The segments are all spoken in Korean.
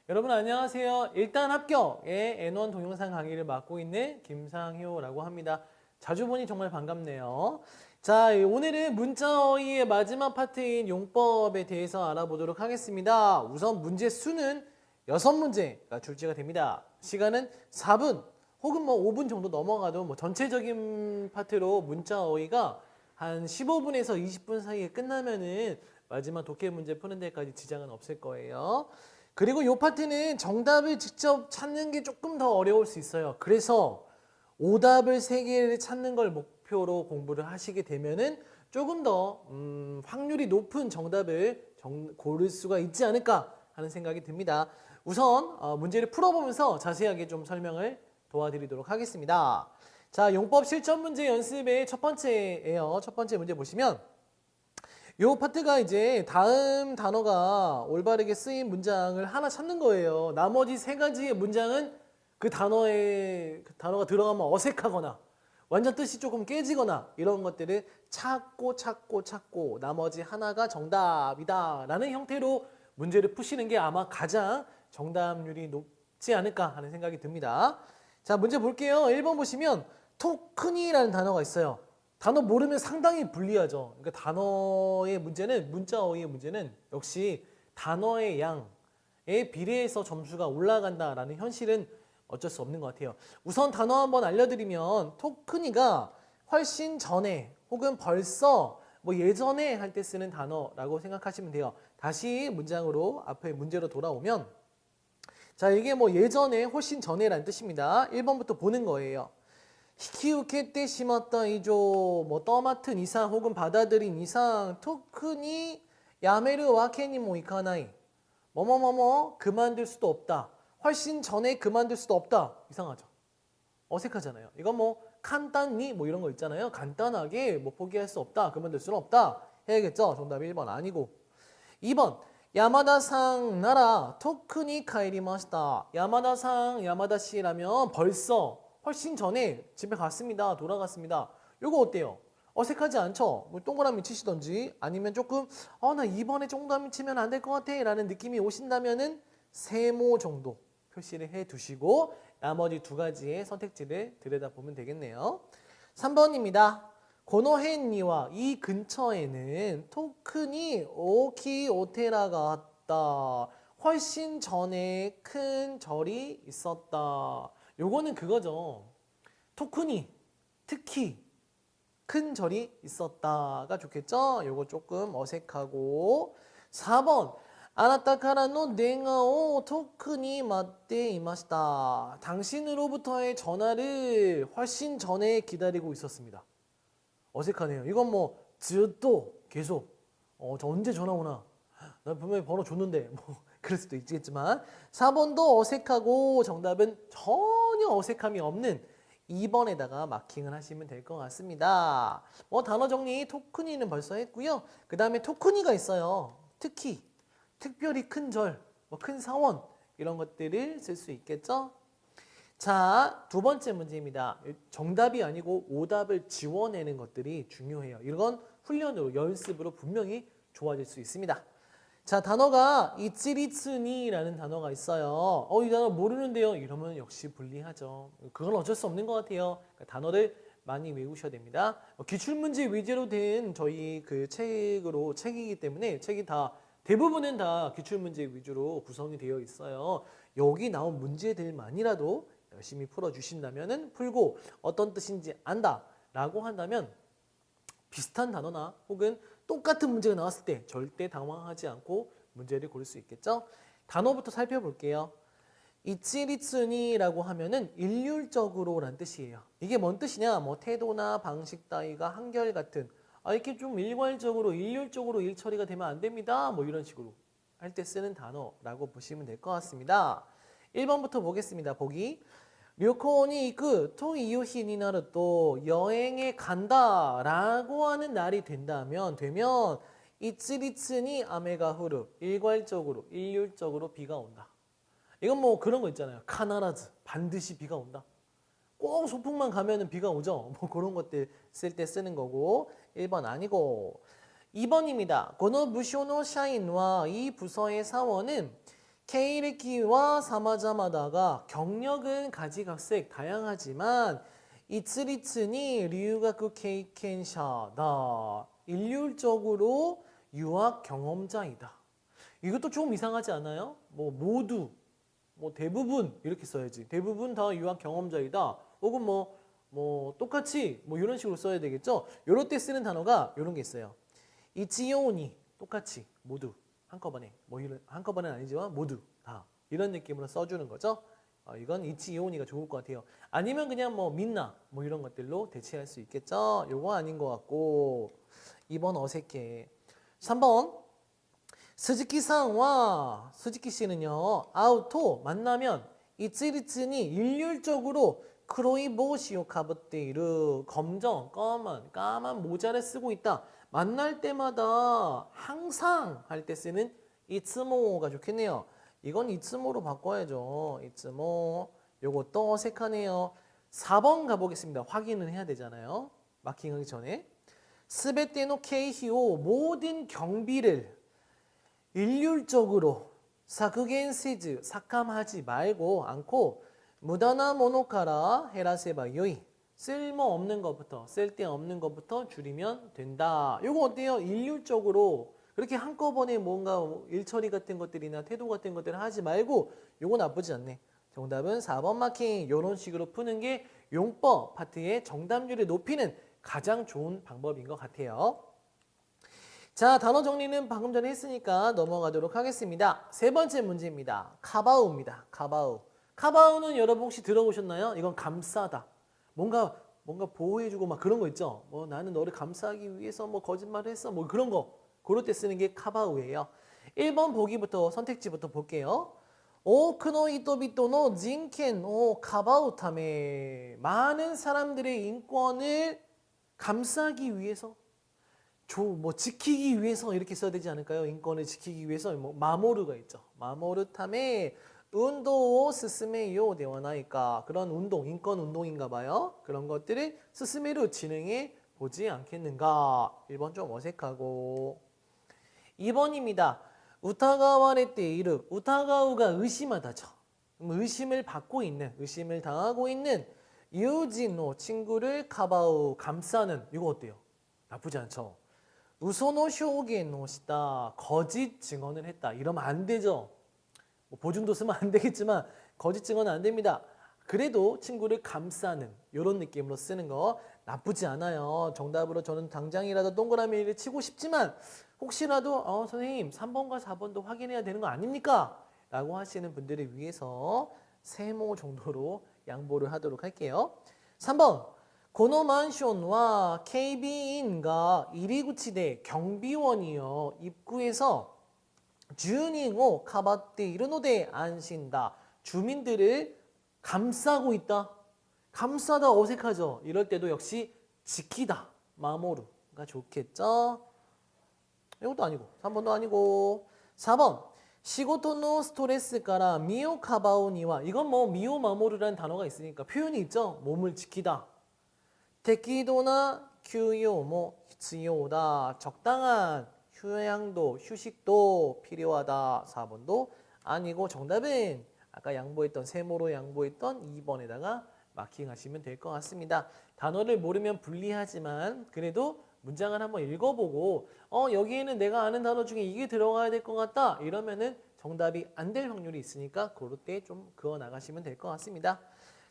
여러분 안녕하세요. 일단 합격의 N1 동영상 강의를 맡고 있는 김상효라고 합니다. 자주 보니 정말 반갑네요. 자, 오늘은 문자어휘의 마지막 파트인 용법에 대해서 알아보도록 하겠습니다. 우선 문제 수는 6문제가 출제가 됩니다. 시간은 4분 혹은 5분 정도 넘어가도 전체적인 파트로 문자어휘가 한 15분에서 20분 사이에 끝나면은 마지막 독해 문제 푸는 데까지 지장은 없을 거예요. 그리고 이 파트는 정답을 직접 찾는 게 조금 더 어려울 수 있어요. 그래서 오답을 3개를 찾는 걸 목표로 공부를 하시게 되면은 조금 더 확률이 높은 정답을 고를 수가 있지 않을까 하는 생각이 듭니다. 우선 문제를 풀어보면서 자세하게 좀 설명을 도와드리도록 하겠습니다. 자, 용법 실전 문제 연습의 첫 번째예요. 첫 번째 문제 보시면 요 파트가 이제 다음 단어가 올바르게 쓰인 문장을 하나 찾는 거예요. 나머지 3가지의 문장은 그 단어가 들어가면 어색하거나 완전 뜻이 조금 깨지거나 이런 것들을 찾고 나머지 하나가 정답이다 라는 형태로 문제를 푸시는 게 아마 가장 정답률이 높지 않을까 하는 생각이 듭니다. 자, 문제 볼게요. 1번 보시면 토큰이라는 단어가 있어요. 단어 모르면 상당히 불리하죠. 그러니까 단어의 문제는, 문자어휘의 문제는 역시 단어의 양에 비례해서 점수가 올라간다라는 현실은 어쩔 수 없는 것 같아요. 우선 단어 한번 알려드리면 토큰이가 훨씬 전에 혹은 벌써 예전에 할 때 쓰는 단어라고 생각하시면 돼요. 다시 문장으로 앞에 문제로 돌아오면 자, 이게 예전에 훨씬 전에라는 뜻입니다. 1번부터 보는 거예요. 히키우케 시마다 이조 떠맡은 이상 혹은 받아들인 이상 토큰이 야메르 와케니 이카나이 그만둘 수도 없다. 훨씬 전에 그만둘 수도 없다. 이상하죠. 어색하잖아요. 이건 간단히 이런 거 있잖아요. 간단하게 포기할 수 없다. 그만둘 수는 없다. 해야겠죠. 정답이 1번 아니고 2번 야마다상 나라 토큰이 카이리마시다. 야마다씨라면 벌써 훨씬 전에 집에 갔습니다. 돌아갔습니다. 요거 어때요? 어색하지 않죠? 동그라미 치시던지 아니면 조금 나 이번에 동그라미 치면 안 될 것 같아 라는 느낌이 오신다면은 세모 정도 표시를 해 두시고 나머지 2가지의 선택지를 들여다보면 되겠네요. 3번입니다. 고노헨니와 이 근처에는 토큰이 오키 오테라가 왔다. 훨씬 전에 큰 절이 있었다. 요거는 그거죠. 토큰이 특히 큰 절이 있었다가 좋겠죠? 요거 조금 어색하고 4번 아나타카라노 네가오 토큰이 맞대 이마시다. 당신으로부터의 전화를 훨씬 전에 기다리고 있었습니다. 어색하네요. 이건 즈또 계속 저 언제 전화 오나? 나 분명히 번호 줬는데 그럴 수도 있겠지만 4번도 어색하고 정답은 전혀 어색함이 없는 2번에다가 마킹을 하시면 될 것 같습니다. 단어 정리 토큰이는 벌써 했고요. 그 다음에 토큰이가 있어요. 특히 특별히 큰 절, 큰 사원 이런 것들을 쓸 수 있겠죠. 자, 2번째 문제입니다. 정답이 아니고 오답을 지워내는 것들이 중요해요. 이건 훈련으로 연습으로 분명히 좋아질 수 있습니다. 자, 단어가 이찌리츠니라는 단어가 있어요. 이 단어 모르는데요. 이러면 역시 불리하죠. 그건 어쩔 수 없는 것 같아요. 그러니까 단어를 많이 외우셔야 됩니다. 기출문제 위주로 된 저희 그 책이기 때문에 책이 대부분은 다 기출문제 위주로 구성이 되어 있어요. 여기 나온 문제들만이라도 열심히 풀어주신다면 풀고 어떤 뜻인지 안다라고 한다면 비슷한 단어나 혹은 똑같은 문제가 나왔을 때 절대 당황하지 않고 문제를 고를 수 있겠죠. 단어부터 살펴볼게요. 이치리츠니라고 하면은 일률적으로란 뜻이에요. 이게 뭔 뜻이냐? 태도나 방식 따위가 한결같은 이렇게 좀 일괄적으로 일률적으로 일 처리가 되면 안 됩니다. 이런 식으로 할 때 쓰는 단어라고 보시면 될 것 같습니다. 1번부터 보겠습니다. 보기. 료코니 이크 토이요시니 나르 또 여행에 간다라고 하는 날이 되면 이츠리츠니 아메가 후르 일괄적으로 일률적으로 비가 온다. 이건 그런 거 있잖아요. 카나라즈 반드시 비가 온다. 꼭 소풍만 가면은 비가 오죠. 그런 것들 쓸 때 쓰는 거고 1번 아니고 2번입니다. 고노 부쇼노 샤인와 이 부서의 사원은 K레키와 사마자마다가 경력은 가지각색 다양하지만 이츠리츠니 류가쿠 케이켄샤다. 일률적으로 유학 경험자이다. 이것도 조금 이상하지 않아요? 뭐 모두, 뭐 대부분 이렇게 써야지. 대부분 다 유학 경험자이다. 혹은 뭐 똑같이 뭐 이런 식으로 써야 되겠죠? 이럴 때 쓰는 단어가 이런 게 있어요. 이치요니 똑같이 모두 한꺼번에 뭐 이런 한꺼번에는 아니지만 모두 다 이런 느낌으로 써주는 거죠. 이건 이치요니가 좋을 것 같아요. 아니면 그냥 뭐 민나 뭐 이런 것들로 대체할 수 있겠죠. 요거 아닌 것 같고 2번 어색해. 3번 스즈키상과 스즈키 씨는요 아우토 만나면 이츠리츠니 일률적으로 크로이보시오 카부테이르 검정 까만 모자를 쓰고 있다. 만날 때마다 항상 할 때 쓰는 이츠모가 좋겠네요. 이건 이츠모로 바꿔야죠. 이츠모. 요것도 어색하네요. 4번 가보겠습니다. 확인은 해야 되잖아요. 마킹하기 전에. 스베테노 케이히오 모든 경비를 일률적으로 사크겐세즈 삭감하지 말고 않고 무다나 모노카라 헤라세바 요이 쓸모없는 것부터 쓸데없는 것부터 줄이면 된다. 요거 어때요? 일률적으로 그렇게 한꺼번에 뭔가 일처리 같은 것들이나 태도 같은 것들을 하지 말고 요거 나쁘지 않네. 정답은 4번 마킹. 요런 식으로 푸는 게 용법 파트의 정답률을 높이는 가장 좋은 방법인 것 같아요. 자, 단어 정리는 방금 전에 했으니까 넘어가도록 하겠습니다. 세 번째 문제입니다. 카바우입니다. 카바우. 카바우는 여러분 혹시 들어보셨나요? 이건 감싸다. 뭔가 보호해주고 막 그런 거 있죠. 뭐 나는 너를 감싸기 위해서 뭐 거짓말을 했어. 뭐 그런 거. 그럴 때 쓰는 게 카바우예요. 1번 보기부터 선택지부터 볼게요. 오크노 이토비토노 진켄 오 카바우 타메 많은 사람들의 인권을 감싸기 위해서 뭐 지키기 위해서 이렇게 써야 되지 않을까요? 인권을 지키기 위해서 뭐 마모르가 있죠. 마모르 탐에 운동を 스스메요 대원하니까 그런 운동, 인권 운동인가 봐요. 그런 것들을 스스메로 진행해 보지 않겠는가. 1번 좀 어색하고 2번입니다. 우타가와레 때 이르 우타가우가 의심하다죠. 의심을 받고 있는, 의심을 당하고 있는 유진노 친구를 카바우 감싸는 이거 어때요? 나쁘지 않죠? 우소노 쇼겐노 시다 거짓 증언을 했다. 이러면 안 되죠. 뭐 보증도 쓰면 안 되겠지만 거짓 증언은 안 됩니다. 그래도 친구를 감싸는 이런 느낌으로 쓰는 거 나쁘지 않아요. 정답으로 저는 당장이라도 동그라미를 치고 싶지만 혹시라도 선생님 3번과 4번도 확인해야 되는 거 아닙니까? 라고 하시는 분들을 위해서 세모 정도로 양보를 하도록 할게요. 3번 このマンションは警備員が入り口で 경비원이요 입구에서 주민을 かばっているので安心だ. 주민들을 감싸고 있다. 감싸다 어색하죠. 이럴 때도 역시 지키다. 마모루가 좋겠죠. 이것도 아니고 3번도 아니고 4번 仕事のストレスから身をかばうには 이건 뭐 미오 마모르라는 단어가 있으니까 표현이 있죠. 몸을 지키다.適度な 休養も 必要だ. 적당한 휴양도 휴식도 필요하다. 4번도 아니고 정답은 아까 양보했던 세모로 양보했던 2번에다가 마킹하시면 될 것 같습니다. 단어를 모르면 불리하지만 그래도 문장을 한번 읽어보고 여기에는 내가 아는 단어 중에 이게 들어가야 될 것 같다 이러면은 정답이 안 될 확률이 있으니까 그럴 때 좀 그어 나가시면 될 것 같습니다.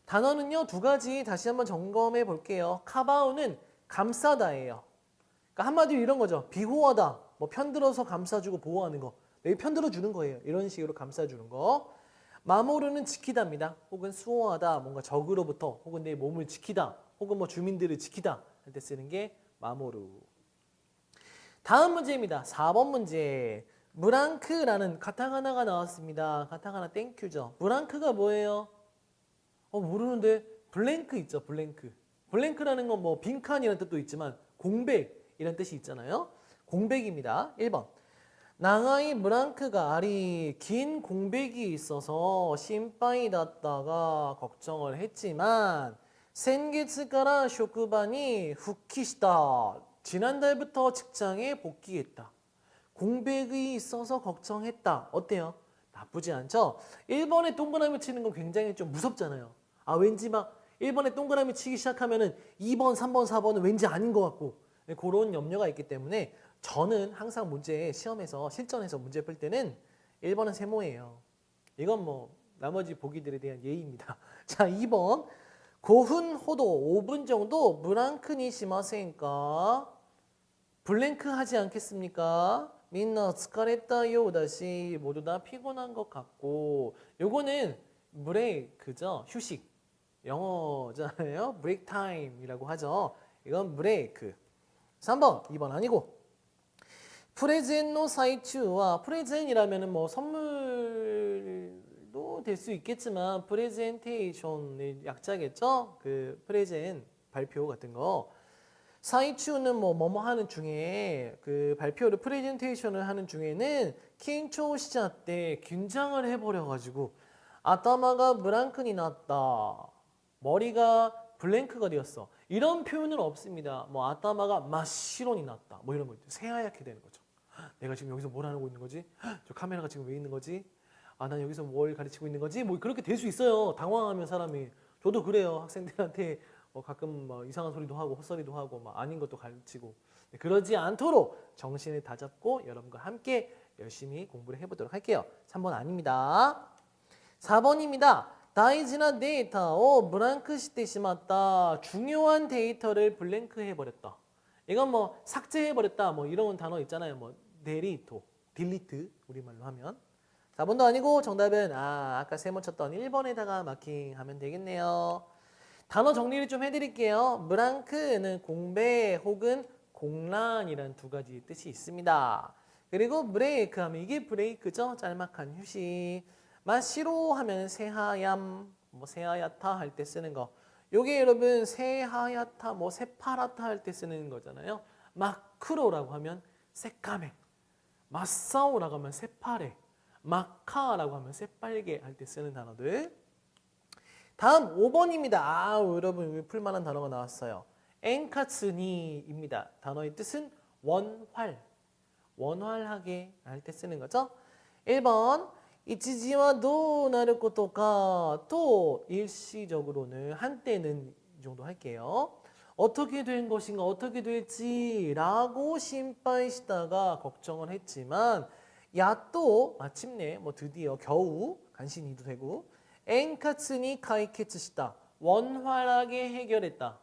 단어는요 2가지 다시 한번 점검해 볼게요. 카바우는 감싸다예요. 그러니까 한마디로 이런 거죠. 비호하다, 뭐 편들어서 감싸주고 보호하는 거. 여기 편들어 주는 거예요. 이런 식으로 감싸주는 거. 마모르는 지키다입니다. 혹은 수호하다, 뭔가 적으로부터, 혹은 내 몸을 지키다, 혹은 뭐 주민들을 지키다 할 때 쓰는 게 마모르. 다음 문제입니다. 4번 문제. 브랑크라는 가타가나가 나왔습니다. 가타가나 땡큐죠. 브랑크가 뭐예요? 모르는데 블랭크 있죠. 블랭크. 블랭크라는 건 뭐 빈칸이라는 뜻도 있지만 공백이라는 뜻이 있잖아요. 공백입니다. 1번. 나가이 브랑크가 아리 긴 공백이 있어서 심파이 났다가 걱정을 했지만 센게츠가라 쇼크반이 후키시다. 지난달부터 직장에 복귀했다. 공백이 있어서 걱정했다. 어때요? 나쁘지 않죠? 1번에 동그라미 치는 건 굉장히 좀 무섭잖아요. 아, 왠지 막 1번에 동그라미 치기 시작하면은 2번, 3번, 4번은 왠지 아닌 것 같고 그런 염려가 있기 때문에 저는 항상 시험에서 실전에서 문제 풀 때는 1번은 세모예요. 이건 뭐 나머지 보기들에 대한 예의입니다. 자, 2번. 고훈 호도 5분 정도 브랑크니 시마센까? 블랭크 하지 않겠습니까? 민나 스카레타요 다시 모두 다 피곤한 것 같고 요거는 브레이크죠. 휴식. 영어잖아요. 브레이크 타임이라고 하죠. 이건 브레이크. 3번, 2번 아니고 프레젠노 사이추와 프레젠이라면은 뭐 선물도 될 수 있겠지만 프레젠테이션의 약자겠죠? 그 프레젠 발표 같은 거. 사이추는 뭐뭐 하는 중에 그 발표를 프레젠테이션을 하는 중에는 킨초 시자 때 긴장을 해버려 가지고 아따마가 브랑크니 났다. 머리가 블랭크가 되었어. 이런 표현은 없습니다. 뭐 아따마가 마시론이 났다. 뭐 이런 거 있죠. 새하얗게 되는 거죠. 내가 지금 여기서 뭘 하고 있는 거지? 저 카메라가 지금 왜 있는 거지? 아, 난 여기서 뭘 가르치고 있는 거지? 뭐 그렇게 될 수 있어요. 당황하면 사람이. 저도 그래요. 학생들한테 가끔 뭐 이상한 소리도 하고 헛소리도 하고 막 아닌 것도 가르치고. 그러지 않도록 정신을 다잡고 여러분과 함께 열심히 공부를 해보도록 할게요. 3번 아닙니다. 4번입니다. 다이지나 데이터を 블랭크 시테 시마다. 중요한 데이터를 블랭크 해버렸다. 이건 뭐 삭제해버렸다. 뭐 이런 단어 있잖아요. 뭐 데리토, 딜리트 우리말로 하면. 4번도 아니고 정답은 아까 세모 쳤던 1번에다가 마킹하면 되겠네요. 단어 정리를 좀 해드릴게요. 브랑크는 공배 혹은 공란이란 두 가지 뜻이 있습니다. 그리고 브레이크 하면 이게 브레이크죠. 짤막한 휴식. 마시로 하면 새하얌, 뭐 새하얗다 할 때 쓰는 거. 요게 여러분 새하얗다, 뭐 새파랗다 할 때 쓰는 거잖아요. 마크로라고 하면 새까매. 마싸오라고 하면 새파래. 마카라고 하면 새빨개 할 때 쓰는 단어들. 다음 5번입니다. 여러분 풀만한 단어가 나왔어요. 엔카츠니입니다. 단어의 뜻은 원활. 원활하게 할 때 쓰는 거죠. 1번 이치지와 도 나를 것도가 또 일시적으로는 한때는 이 정도 할게요. 어떻게 된 것인가 어떻게 될지라고 심파이시다가 걱정을 했지만 야또 마침내 뭐 드디어 겨우 간신히도 되고 엔카츠니 카이케츠시다. 원활하게 해결했다.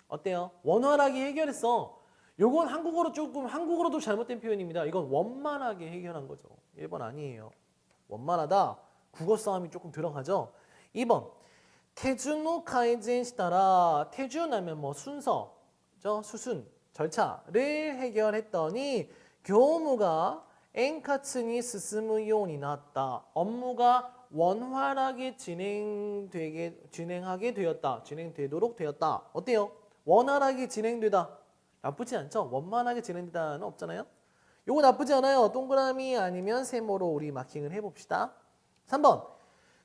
어때요? 원활하게 해결했어. 요건 한국어로도 잘못된 표현입니다. 이건 원만하게 해결한 거죠. 1번 아니에요. 원만하다. 국어 싸움이 조금 들어가죠. 2번. 태준노 카이젠 시다라. 태준 하면 뭐 순서죠. 수순, 절차를 해결했더니 교무가 엔카츠니 스스무 요니 났다. 업무가 원활하게 진행하게 되었다. 진행되도록 되었다. 어때요? 원활하게 진행되다. 나쁘지 않죠? 원만하게 진행되다는 없잖아요. 요거 나쁘지 않아요. 동그라미 아니면 세모로 우리 마킹을 해봅시다. 3번.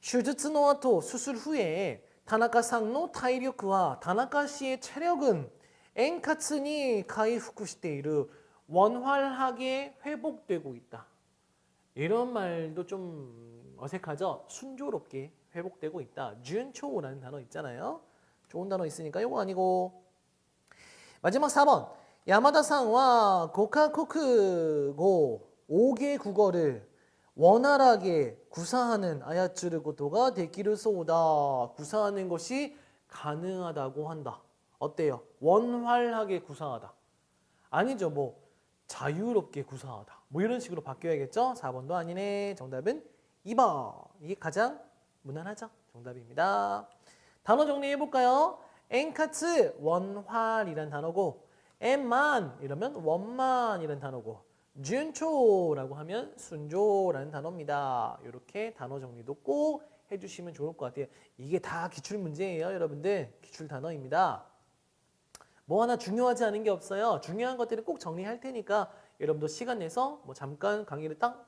슈즈츠노아토 수술 후에 다나카상노 타이력과 다나카 씨의 체력은 엔카츠니 가이후쿠시테이르 원활하게 회복되고 있다. 이런 말도 좀 어색하죠? 순조롭게 회복되고 있다. 준초라는 단어 있잖아요. 좋은 단어 있으니까 요거 아니고. 마지막 4번. 야마다상과 고카코크고 5개 국어를 원활하게 구사하는 아야츠르 고토가 데키르 소다. 구사하는 것이 가능하다고 한다. 어때요? 원활하게 구사하다. 아니죠. 뭐 자유롭게 구사하다. 뭐 이런 식으로 바뀌어야겠죠? 4번도 아니네. 정답은 2번. 이게 가장 무난하죠? 정답입니다. 단어 정리해볼까요? 엔카츠 원활이란 단어고 엠만 이러면 원만이란 단어고 준초라고 하면 순조라는 단어입니다. 이렇게 단어 정리도 꼭 해주시면 좋을 것 같아요. 이게 다 기출 문제예요. 여러분들 기출 단어입니다. 뭐 하나 중요하지 않은 게 없어요. 중요한 것들은 꼭 정리할 테니까 여러분도 시간 내서 뭐 잠깐 강의를 딱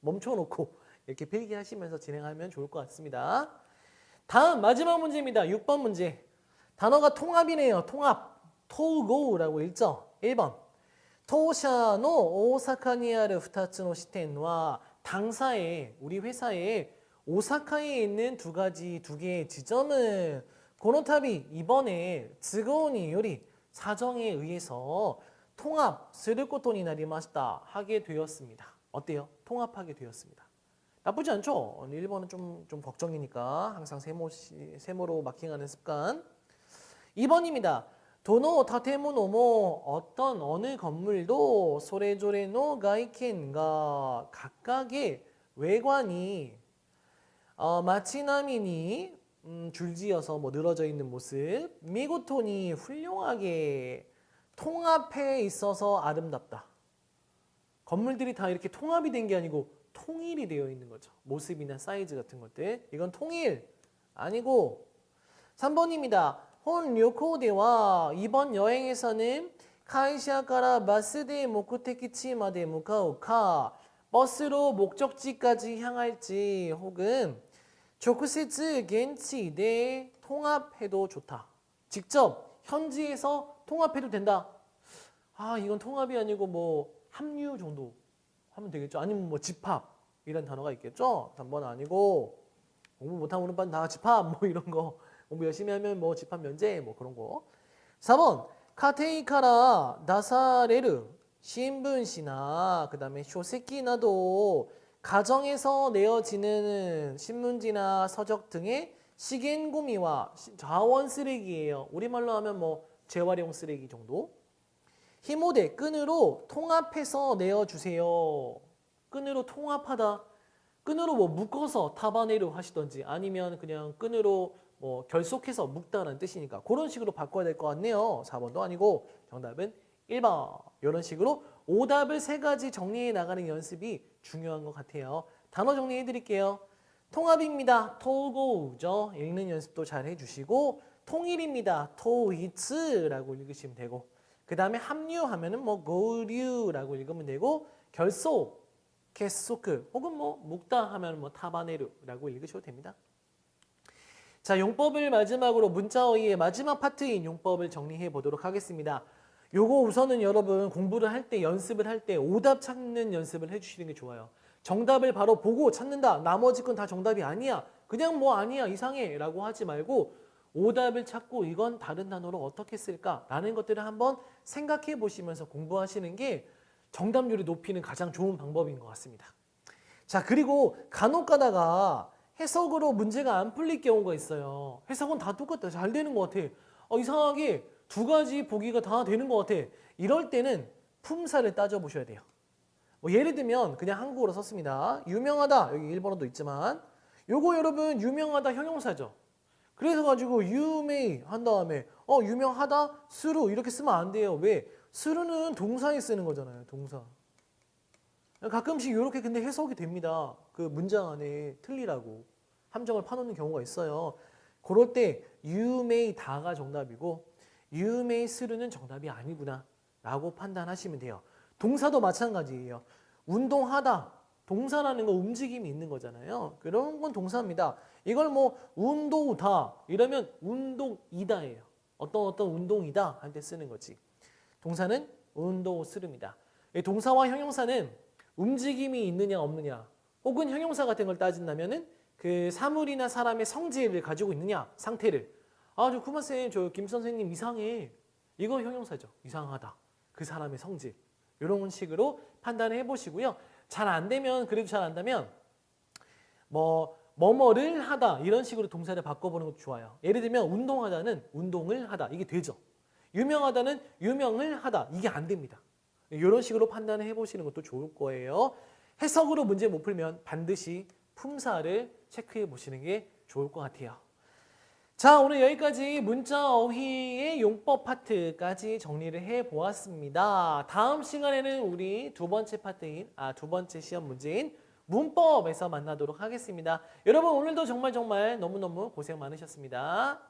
멈춰놓고 이렇게 필기하시면서 진행하면 좋을 것 같습니다. 다음 마지막 문제입니다. 6번 문제. 단어가 통합이네요. 통합. 토고라고 읽죠. 1번. 토샤노 오사카にある2つの支店は 당사에 우리 회사에 오사카에 있는 두 개의 지점은 고노타비 이번에 즐거운이 요리 사정에 의해서 통합することになりました하게 되었습니다. 어때요? 통합하게 되었습니다. 나쁘지 않죠? 일본은 좀 걱정이니까 항상 세모로 마킹하는 습관. 2번입니다. 도노 타테모노모 어떤 어느 건물도 소레조레노 가이켄가 각각의 외관이 마치나미니 줄지어서 뭐 늘어져 있는 모습 미고토니 훌륭하게 통합해 있어서 아름답다. 건물들이 다 이렇게 통합이 된 게 아니고 통일이 되어 있는 거죠. 모습이나 사이즈 같은 것들. 이건 통일 아니고 3번입니다. 본 료코데와 이번 여행에서는 카이샤から バスで 목적지마데 무카오카 버스로 목적지까지 향할지 혹은 直接 겐치대 통합해도 좋다. 직접 현지에서 통합해도 된다. 이건 통합이 아니고 뭐 합류 정도 하면 되겠죠. 아니면 뭐 집합이라는 단어가 있겠죠. 3번 아니고 공부 못하면 오는 반 다 집합 뭐 이런 거. 공부 열심히 하면 뭐 집합 면제 뭐 그런 거. 4번 가테이から 나사레르 신문시나 그다음에 쇼세키 나도 가정에서 내어지는 신문지나 서적 등의 시겐고미와 자원 쓰레기예요. 우리말로 하면 뭐 재활용 쓰레기 정도. 히모데 끈으로 통합해서 내어주세요. 끈으로 통합하다. 끈으로 뭐 묶어서 타바네루 하시던지 아니면 그냥 끈으로 뭐 결속해서 묶다라는 뜻이니까 그런 식으로 바꿔야 될 것 같네요. 4번도 아니고 정답은 1번. 이런 식으로 오답을 3가지 정리해 나가는 연습이 중요한 것 같아요. 단어 정리해 드릴게요. 통합입니다. 토고우죠. 읽는 연습도 잘 해주시고 통일입니다. 토이츠라고 읽으시면 되고 그 다음에 합류하면은 뭐 고류라고 읽으면 되고 결속, 개소크 혹은 뭐 묶다 하면 뭐 타바네르라고 읽으셔도 됩니다. 자, 용법을 마지막으로 문자어휘의 마지막 파트인 용법을 정리해 보도록 하겠습니다. 요거 우선은 여러분 공부를 할 때 연습을 할 때 오답 찾는 연습을 해주시는 게 좋아요. 정답을 바로 보고 찾는다. 나머지 건 다 정답이 아니야. 그냥 뭐 아니야 이상해 라고 하지 말고 오답을 찾고 이건 다른 단어로 어떻게 쓸까 라는 것들을 한번 생각해 보시면서 공부하시는 게 정답률을 높이는 가장 좋은 방법인 것 같습니다. 자, 그리고 간혹 가다가 해석으로 문제가 안 풀릴 경우가 있어요. 해석은 다 똑같다. 잘 되는 것 같아. 이상하게 2가지 보기가 다 되는 것 같아. 이럴 때는 품사를 따져보셔야 돼요. 뭐 예를 들면 그냥 한국어로 썼습니다. 유명하다. 여기 일본어도 있지만 요거 여러분 유명하다 형용사죠. 그래서 가지고 유메이 한 다음에 유명하다 스루 이렇게 쓰면 안 돼요. 왜? 스루는 동사에 쓰는 거잖아요. 동사. 가끔씩 이렇게 근데 해석이 됩니다. 그 문장 안에 틀리라고 함정을 파놓는 경우가 있어요. 그럴 때 you may 다가 정답이고 you may 스루는 정답이 아니구나 라고 판단하시면 돼요. 동사도 마찬가지예요. 운동하다. 동사라는 건 움직임이 있는 거잖아요. 그런 건 동사입니다. 이걸 뭐 운동다 이러면 운동이다예요. 어떤 운동이다 할 때 쓰는 거지. 동사는 운동스릅니다. 동사와 형용사는 움직임이 있느냐 없느냐 혹은 형용사 같은 걸 따진다면은 그 사물이나 사람의 성질을 가지고 있느냐 상태를 저 쿠마쌤 저 김 선생님 이상해 이거 형용사죠. 이상하다 그 사람의 성질 이런 식으로 판단을 해보시고요. 잘 안 되면 그래도 잘 안다면 뭐뭐를 하다 이런 식으로 동사를 바꿔보는 것도 좋아요. 예를 들면 운동하다는 운동을 하다 이게 되죠. 유명하다는 유명을 하다 이게 안 됩니다. 이런 식으로 판단을 해보시는 것도 좋을 거예요. 해석으로 문제 못 풀면 반드시 품사를 체크해 보시는 게 좋을 것 같아요. 자, 오늘 여기까지 문자 어휘의 용법 파트까지 정리를 해보았습니다. 다음 시간에는 우리 두 번째 시험 문제인 문법에서 만나도록 하겠습니다. 여러분 오늘도 정말 너무너무 고생 많으셨습니다.